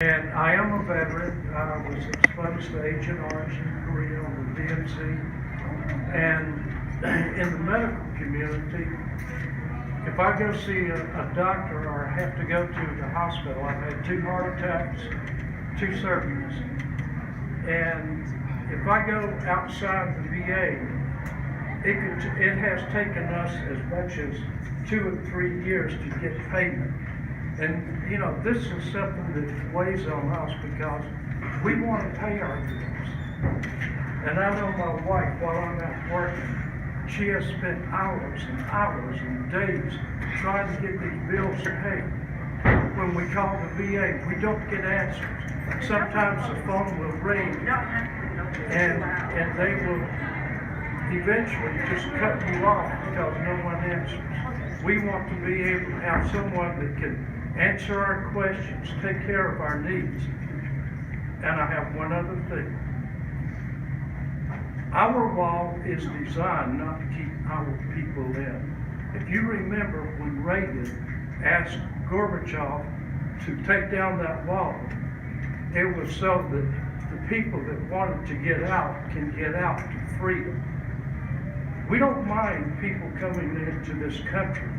And I am a veteran. I was exposed to Agent Orange in Korea on the DMZ. And in the medical community, if I go see a doctor or I have to go to the hospital, I've had 2 heart attacks, 2 surgeries. And if I go outside the VA, it has taken us as much as 2 or 3 years to get payment. And, you know, this is something that weighs on us because we want to pay our bills. And I know my wife, while I'm out working, she has spent hours and hours and days trying to get these bills paid. When we call the VA, we don't get answers. Sometimes the phone will ring and they will eventually just cut you off because no one answers. We want to be able to have someone that can answer our questions, take care of our needs. And I have one other thing. Our wall is designed not to keep our people in. If you remember when Reagan asked Gorbachev to take down that wall, it was so that the people that wanted to get out can get out to freedom. We don't mind people coming into this country,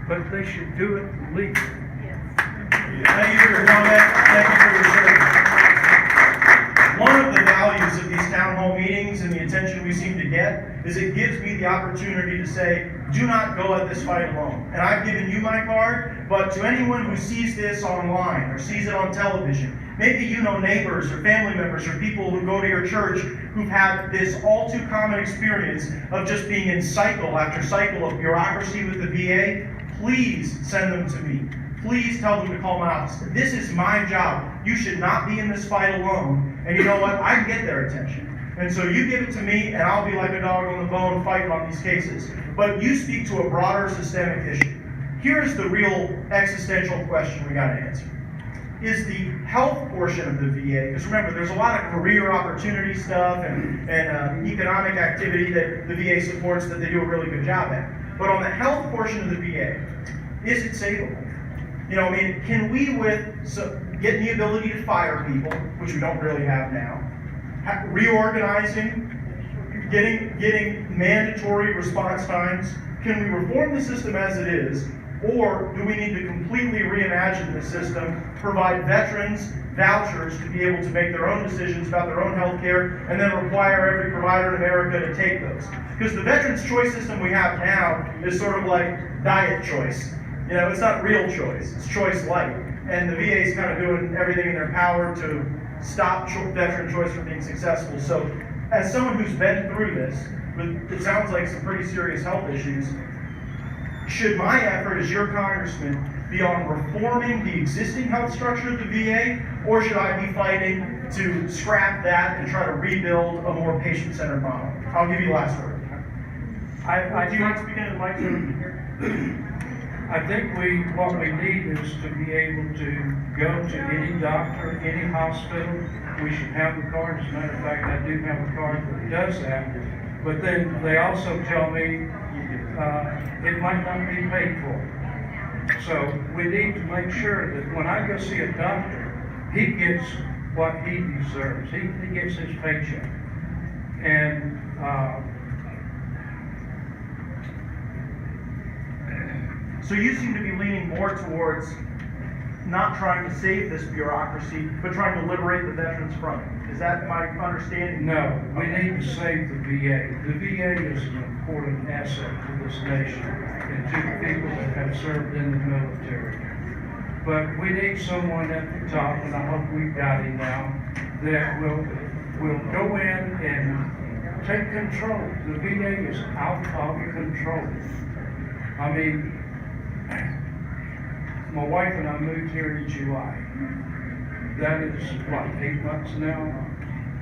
but they should do it legally. Thank you for your comment. Thank you for your service. One of the values of these town hall meetings and the attention we seem to get is it gives me the opportunity to say, do not go at this fight alone. And I've given you my card, but to anyone who sees this online or sees it on television, maybe you know neighbors or family members or people who go to your church who've had this all too common experience of just being in cycle after cycle of bureaucracy with the VA, please send them to me. Please tell them to call my office. This is my job. You should not be in this fight alone. And you know what? I can get their attention. And so you give it to me, and I'll be like a dog on the bone fighting on these cases. But you speak to a broader systemic issue. Here's the real existential question we got to answer. Is the health portion of the VA, because remember, there's a lot of career opportunity stuff and economic activity that the VA supports that they do a really good job at. But on the health portion of the VA, is it savable? You know, I mean, can we get the ability to fire people, which we don't really have now, reorganizing, getting mandatory response times? Can we reform the system as it is, or do we need to completely reimagine the system, provide veterans vouchers to be able to make their own decisions about their own health care, and then require every provider in America to take those? Because the veterans choice system we have now is sort of like diet choice. You know, it's not real choice, it's choice light. And the VA is kind of doing everything in their power to stop veteran choice from being successful. So, as someone who's been through this, with it sounds like some pretty serious health issues, should my effort as your congressman be on reforming the existing health structure of the VA, or should I be fighting to scrap that and try to rebuild a more patient-centered model? I'll give you the last word. Do you mind speaking to the microphone here? I think what we need is to be able to go to any doctor, any hospital. We should have the card. As a matter of fact, I do have a card that does that. But then they also tell me it might not be paid for. So we need to make sure that when I go see a doctor, he gets what he deserves. He gets his paycheck. And so you seem to be leaning more towards not trying to save this bureaucracy, but trying to liberate the veterans from it. Is that my understanding? No, we need to save the VA. The VA is an important asset to this nation and to the people that have served in the military. But we need someone at the top, and I hope we've got him now, that will go in and take control. The VA is out of control. I mean, my wife and I moved here in July. That is, 8 months now?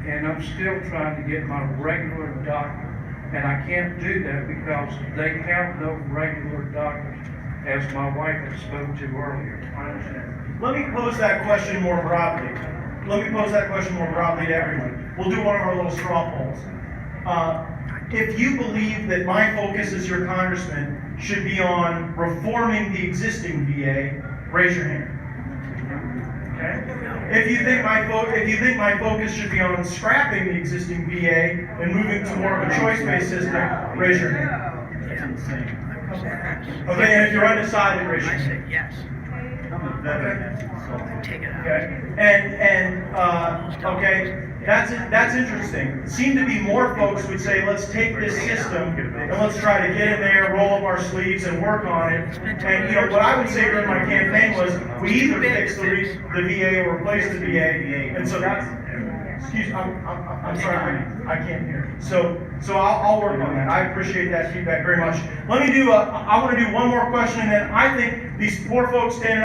And I'm still trying to get my regular doctor. And I can't do that because they have no regular doctors, as my wife had spoke to earlier. I understand. Let me pose that question more broadly. To everyone. We'll do one of our little straw polls. If you believe that my focus as your congressman should be on reforming the existing VA, raise your hand. Okay? If you think my focus should be on scrapping the existing VA and moving to more of a choice-based system, raise your hand. That's insane. Okay, and if you're undecided, raise your I hand. said yes. I'm a veteran, that's insulting. Take it out. Okay, okay, that's interesting. It seemed to be more folks would say, let's take this system and let's try to get in there, roll up our sleeves and work on it. And, you know, what I would say during my campaign was, we either fix the VA or replace the VA. And so that's, excuse me, I'm sorry, I can't hear. So I'll work on that. I appreciate that feedback very much. I want to do one more question, and then I think these poor folks standing